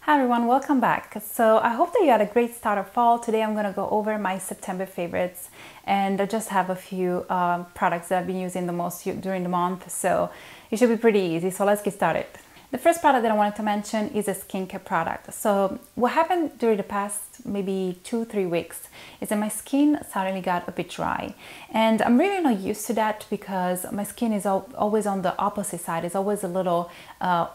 Hi everyone, welcome back. So I hope that you had a great start of fall. Today I'm going to go over my September favorites, and I just have a few products that I've been using the most during the month, so it should be pretty easy. So let's get started. The first product that I wanted to mention is a skincare product. So what happened during the past maybe 2-3 weeks is that my skin suddenly got a bit dry, and I'm really not used to that because my skin is always on the opposite side. It's always a little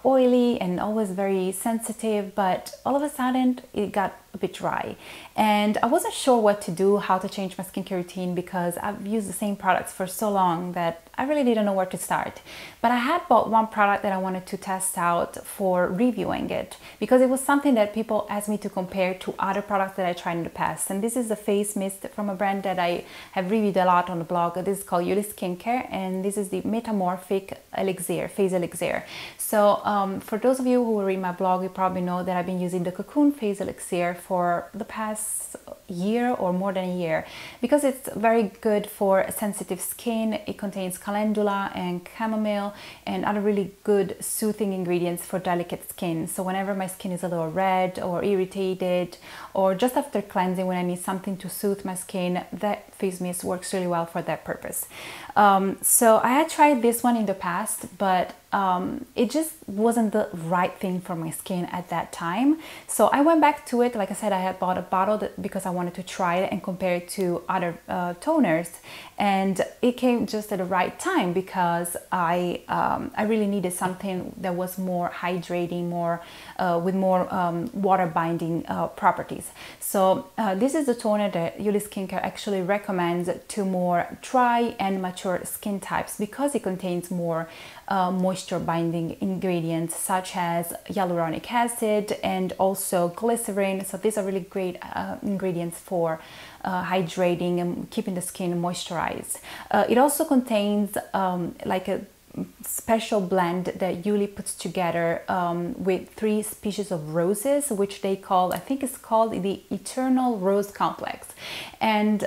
oily and always very sensitive, but all of a sudden it got a bit dry, and I wasn't sure what to do, how to change my skincare routine, because I've used the same products for so long that I really didn't know where to start. But I had bought one product that I wanted to test out for reviewing it, because it was something that people asked me to compare to other products that I tried in the past. And this is a face mist from a brand that I have reviewed a lot on the blog. This is called Yuli Skincare, and this is the Metamorphic Elixir, Face Elixir. So for those of you who read my blog, you probably know that I've been using the Cocoon Face Elixir for the past year or more than a year, because it's very good for sensitive skin. It contains calendula and chamomile and other really good soothing ingredients for delicate skin. So whenever my skin is a little red or irritated, or just after cleansing when I need something to soothe my skin, that face mist works really well for that purpose. So I had tried this one in the past, but it just wasn't the right thing for my skin at that time. So I went back to it. Like I said, I had bought a bottle because I wanted to try it and compare it to other toners, and it came just at the right time because I really needed something that was more hydrating, more with more water binding properties. So this is the toner that Yuli Skincare actually recommends to more dry and mature skin types, because it contains more moisture binding ingredients such as hyaluronic acid and also glycerin. So these are really great ingredients for hydrating and keeping the skin moisturized. It also contains like a special blend that Yuli puts together with 3 species of roses, which they call, I think it's called the Eternal Rose Complex. And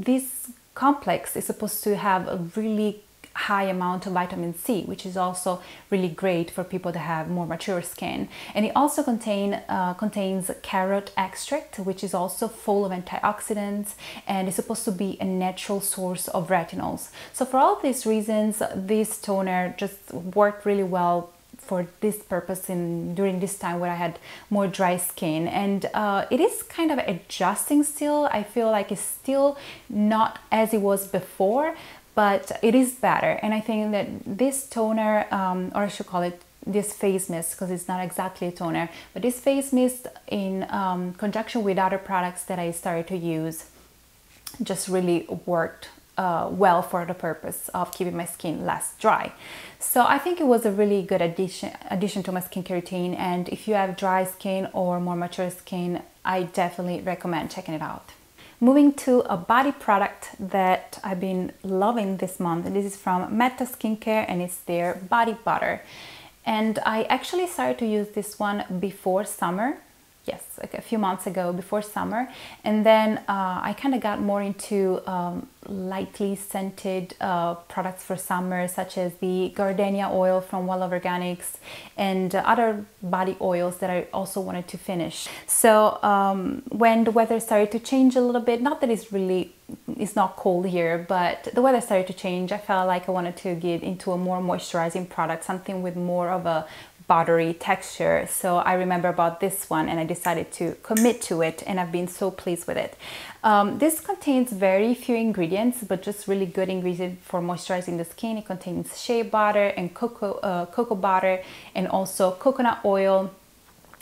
this complex is supposed to have a really high amount of vitamin C, which is also really great for people that have more mature skin. And it also contains carrot extract, which is also full of antioxidants, and is supposed to be a natural source of retinols. So for all these reasons, this toner just worked really well for this purpose during this time where I had more dry skin. And it is kind of adjusting still. I feel like it's still not as it was before, but it is better. And I think that this toner, or I should call it this face mist, because it's not exactly a toner, but this face mist in conjunction with other products that I started to use just really worked well for the purpose of keeping my skin less dry. So I think it was a really good addition to my skincare routine, and if you have dry skin or more mature skin, I definitely recommend checking it out. Moving to a body product that I've been loving this month, and this is from Meta Skincare, and it's their body butter. And I actually started to use this one before summer. Yes, like a few months ago, before summer. And then I kind of got more into lightly scented products for summer, such as the gardenia oil from Well of Organics and other body oils that I also wanted to finish. So when the weather started to change a little bit, not that it's not cold here, but the weather started to change, I felt like I wanted to get into a more moisturizing product, something with more of a buttery texture. So I remember about this one and I decided to commit to it, and I've been so pleased with it. This contains very few ingredients, but just really good ingredients for moisturizing the skin. It contains shea butter and cocoa butter, and also coconut oil.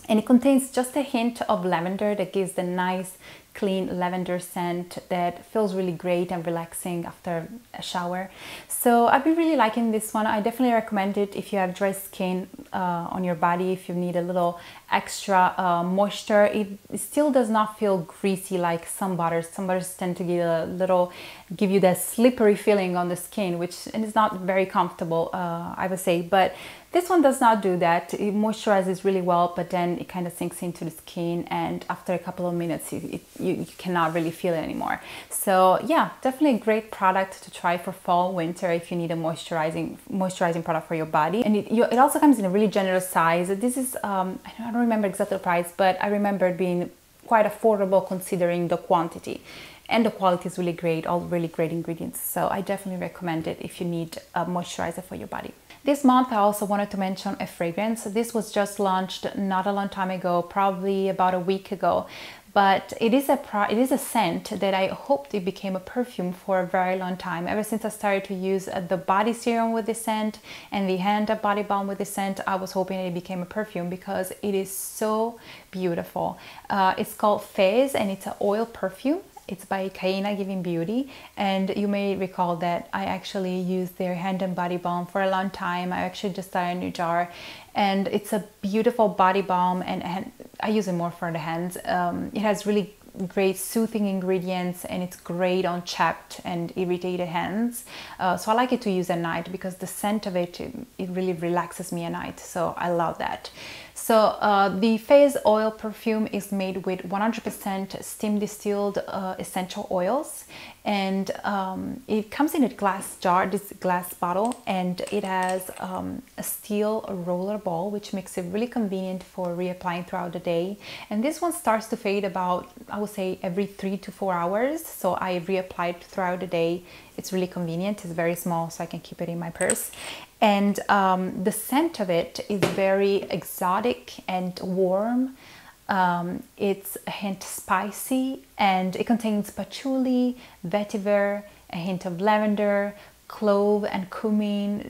And it contains just a hint of lavender that gives the nice clean lavender scent that feels really great and relaxing after a shower. So I've been really liking this one. I definitely recommend it if you have dry skin on your body, if you need a little extra moisture. It still does not feel greasy like some butters. Some butters tend to give you that slippery feeling on the skin, which is not very comfortable, I would say. But this one does not do that. It moisturizes really well, but then it kind of sinks into the skin, and after a couple of minutes you cannot really feel it anymore. So yeah, definitely a great product to try for fall, winter if you need a moisturizing product for your body. And it also comes in a really generous size. This is I don't don't remember exactly the price, but I remember it being quite affordable considering the quantity. And the quality is really great, all really great ingredients. So I definitely recommend it if you need a moisturizer for your body. This month I also wanted to mention a fragrance. This was just launched not a long time ago, probably about a week ago. But it is a scent that I hoped it became a perfume for a very long time. Ever since I started to use the body serum with this scent and the hand body balm with this scent, I was hoping it became a perfume because it is so beautiful. It's called Fez and it's an oil perfume. It's by Kaina Giving Beauty, and you may recall that I actually used their hand and body balm for a long time. I actually just started a new jar, and it's a beautiful body balm, and I use it more for the hands. It has really great soothing ingredients, and it's great on chapped and irritated hands. So I like it to use at night because the scent of it really relaxes me at night. So I love that. So the Fez oil perfume is made with 100% steam distilled essential oils, and it comes in a glass jar, this glass bottle, and it has a steel roller ball, which makes it really convenient for reapplying throughout the day. And this one starts to fade about, I would say, every 3 to 4 hours. So I reapply it throughout the day. It's really convenient. It's very small, so I can keep it in my purse. And the scent of it is very exotic and warm. It's a hint spicy, and it contains patchouli, vetiver, a hint of lavender, clove and cumin,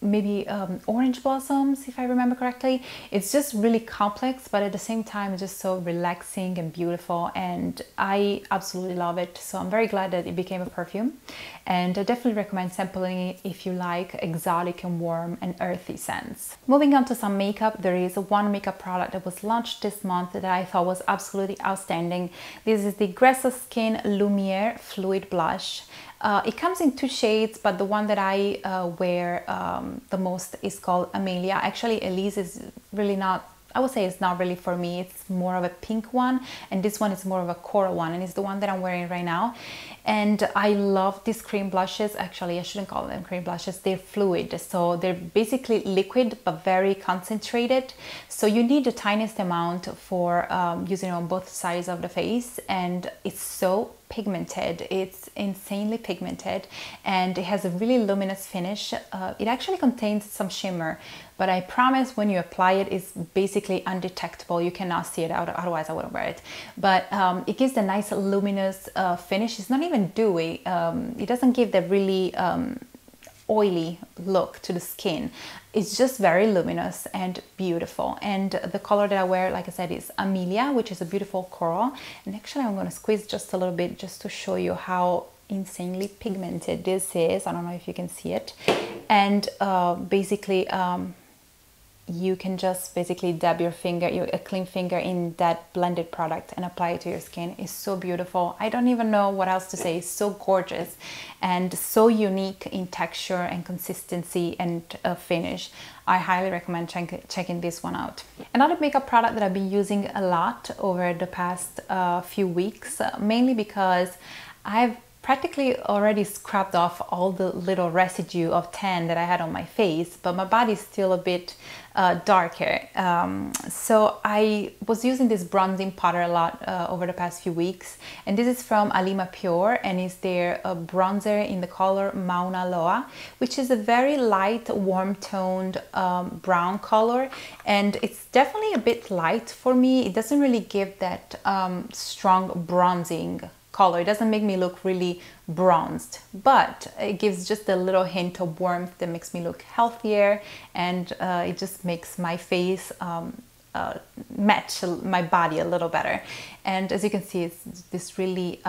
maybe orange blossoms, if I remember correctly. It's just really complex, but at the same time it's just so relaxing and beautiful, and I absolutely love it. So I'm very glad that it became a perfume, and I definitely recommend sampling it if you like exotic and warm and earthy scents. Moving on to some makeup, there is one makeup product that was launched this month that I thought was absolutely outstanding. This is the Gressa Skin Lumiere Fluid Blush. It comes in 2 shades, but the one that I wear the most is called Amelia. Actually, Elise is really not, I would say it's not really for me. It's more of a pink one, and this one is more of a coral one, and it's the one that I'm wearing right now. And I love these cream blushes. Actually, I shouldn't call them cream blushes. They're fluid, so they're basically liquid but very concentrated. So you need the tiniest amount for using it on both sides of the face, and it's so pigmented. It's insanely pigmented, and it has a really luminous finish. It actually contains some shimmer, but I promise when you apply it, it's basically undetectable. You cannot see it out, otherwise I wouldn't wear it. But it gives a nice luminous finish. It's not even dewy. It doesn't give the really oily look to the skin. It's just very luminous and beautiful. And the color that I wear, like I said, is Amelia, which is a beautiful coral. And actually I'm going to squeeze just a little bit just to show you how insanely pigmented this is. I don't know if you can see it. And basically you can just basically dab your finger, a clean finger, in that blended product and apply it to your skin. It's so beautiful. I don't even know what else to say. It's so gorgeous and so unique in texture and consistency and finish. I highly recommend checking this one out. Another makeup product that I've been using a lot over the past few weeks, mainly because I've practically already scrubbed off all the little residue of tan that I had on my face, but my body is still a bit darker. So I was using this bronzing powder a lot over the past few weeks, and this is from Alima Pure, and it's their bronzer in the color Mauna Loa, which is a very light, warm-toned brown color, and it's definitely a bit light for me. It doesn't really give that strong bronzing color. It doesn't make me look really bronzed, but it gives just a little hint of warmth that makes me look healthier, and it just makes my face match my body a little better. And as you can see, it's this really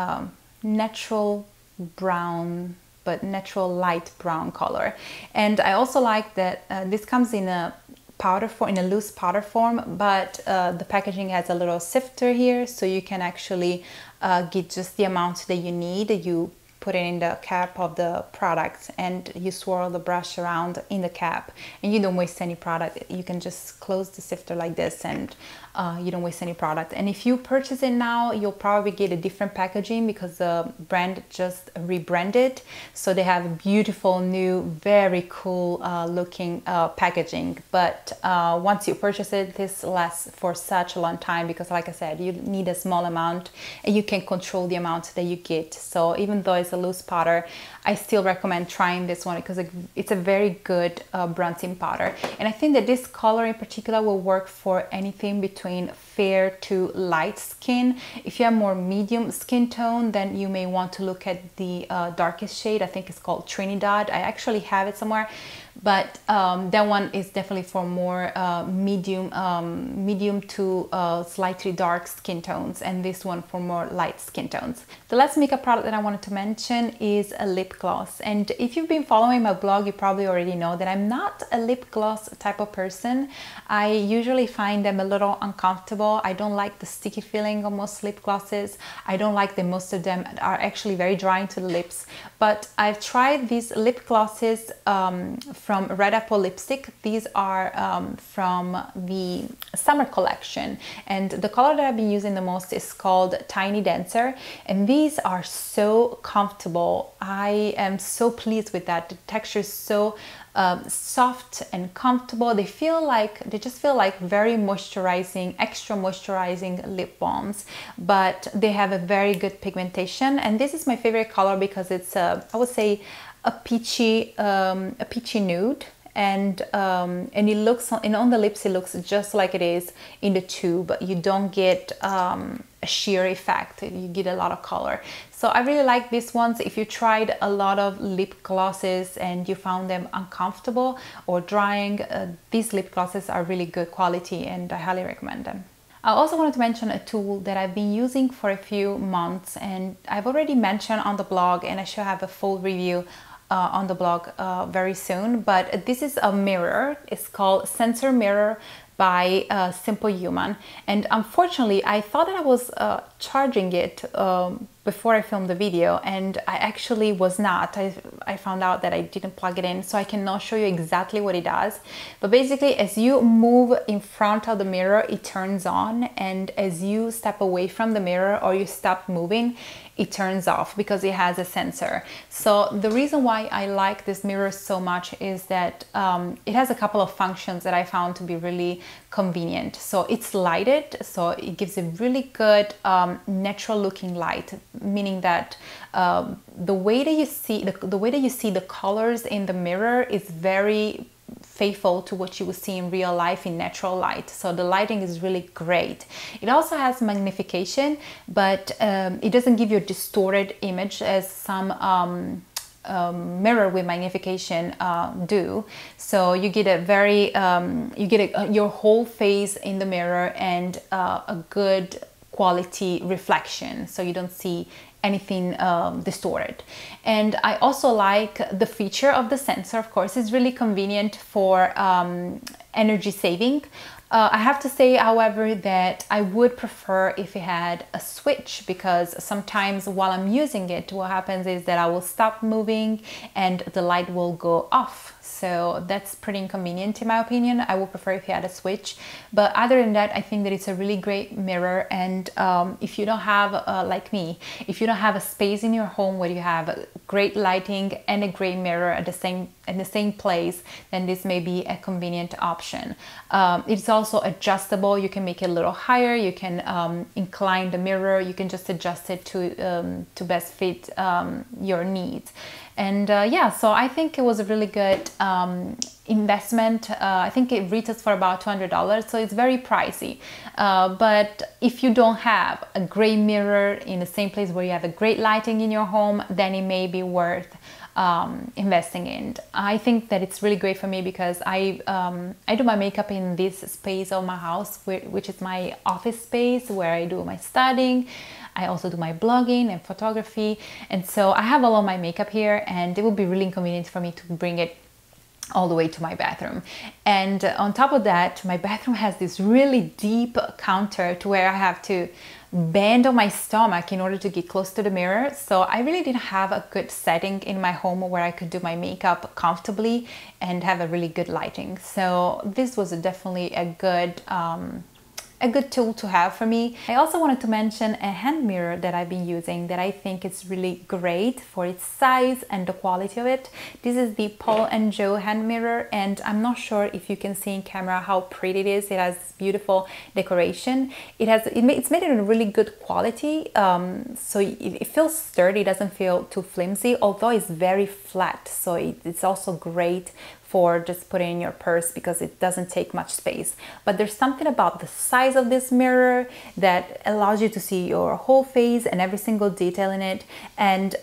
natural brown, but natural light brown color. And I also like that this comes in a powder form, in a loose powder form, but the packaging has a little sifter here, so you can actually get just the amount that you need. You put it in the cap of the product and you swirl the brush around in the cap, and you don't waste any product. You can just close the sifter like this, and you don't waste any product. And if you purchase it now, you'll probably get a different packaging because the brand just rebranded, so they have a beautiful new, very cool looking packaging. But once you purchase it, this lasts for such a long time because, like I said, you need a small amount and you can control the amount that you get. So even though it's a loose powder, I still recommend trying this one because it's a very good bronzing powder. And I think that this color in particular will work for anything between fair to light skin. If you have more medium skin tone, then you may want to look at the darkest shade. I think it's called Trinidad. I actually have it somewhere, but that one is definitely for more medium to slightly dark skin tones, and this one for more light skin tones. The last makeup product that I wanted to mention is a lip gloss. And if you've been following my blog, you probably already know that I'm not a lip gloss type of person. I usually find them a little uncomfortable. I don't like the sticky feeling of most lip glosses. I don't like that most of them are actually very drying to the lips. But I've tried these lip glosses from Red Apple Lipstick. These are from the summer collection, and the color that I've been using the most is called Tiny Dancer, and these are so comfortable. I am so pleased with that. The texture is so soft and comfortable. They just feel like very moisturizing, extra moisturizing lip balms, but they have a very good pigmentation. And this is my favorite color because it's I would say a peachy nude, and it looks, and on the lips it looks just like it is in the tube. You don't get a sheer effect, you get a lot of color. So I really like these ones. If you tried a lot of lip glosses and you found them uncomfortable or drying, these lip glosses are really good quality and I highly recommend them. I also wanted to mention a tool that I've been using for a few months, and I've already mentioned on the blog, and I should have a full review on the blog very soon. But this is a mirror. It's called Sensor Mirror by Simple Human, and unfortunately I thought that I was charging it before I filmed the video, and I actually was not. I found out that I didn't plug it in, so I cannot show you exactly what it does. But basically, as you move in front of the mirror, it turns on, and as you step away from the mirror or you stop moving, it turns off because it has a sensor. So the reason why I like this mirror so much is that it has a couple of functions that I found to be really convenient. So it's lighted, so it gives a really good natural looking light, meaning that the way that you see the colors in the mirror is very faithful to what you would see in real life in natural light. So the lighting is really great. It also has magnification, but it doesn't give you a distorted image as some mirror with magnification do. So you get a very your whole face in the mirror and a good quality reflection, so you don't see anything distorted. And I also like the feature of the sensor. Of course, it's really convenient for energy saving. I have to say, however, that I would prefer if it had a switch, because sometimes while I'm using it, what happens is that I will stop moving and the light will go off. So that's pretty inconvenient in my opinion. I would prefer if you had a switch. But other than that, I think that it's a really great mirror. And if you don't have, like me, if you don't have a space in your home where you have great lighting and a great mirror at the same place, then this may be a convenient option. It's also adjustable. You can make it a little higher. You can incline the mirror. You can just adjust it to best fit your needs. And yeah, so I think it was a really good investment. I think it retails for about $200, so it's very pricey. But if you don't have a great mirror in the same place where you have a great lighting in your home, then it may be worth investing in. I think that it's really great for me because I do my makeup in this space of my house, which is my office space where I do my studying. I also do my blogging and photography, and so I have all of my makeup here, and it would be really inconvenient for me to bring it all the way to my bathroom. And on top of that, my bathroom has this really deep counter to where I have to bend on my stomach in order to get close to the mirror. So I really didn't have a good setting in my home where I could do my makeup comfortably and have a really good lighting. So this was definitely a good tool to have for me. I also wanted to mention a hand mirror that I've been using that I think is really great for its size and the quality of it. This is the Paul&Joe hand mirror, and I'm not sure if you can see in camera how pretty it is. It has this beautiful decoration. It's made in a really good quality, so it feels sturdy, it doesn't feel too flimsy, although it's very flat, so it's also great for just putting in your purse because it doesn't take much space. But there's something about the size of this mirror that allows you to see your whole face and every single detail in it, and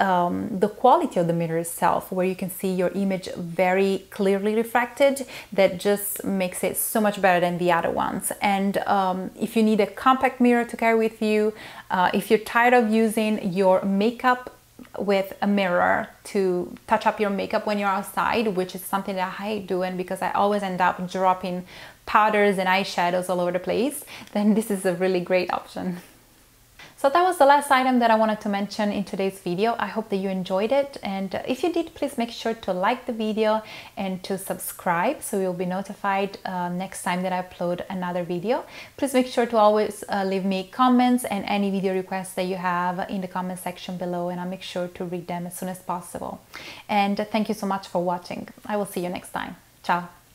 the quality of the mirror itself, where you can see your image very clearly reflected, that just makes it so much better than the other ones. And if you need a compact mirror to carry with you, if you're tired of using your makeup with a mirror to touch up your makeup when you're outside, which is something that I hate doing because I always end up dropping powders and eyeshadows all over the place, then this is a really great option. So that was the last item that I wanted to mention in today's video. I hope that you enjoyed it, and if you did, please make sure to like the video and to subscribe so you'll be notified next time that I upload another video. Please make sure to always leave me comments and any video requests that you have in the comment section below, and I'll make sure to read them as soon as possible. And thank you so much for watching. I will see you next time. Ciao!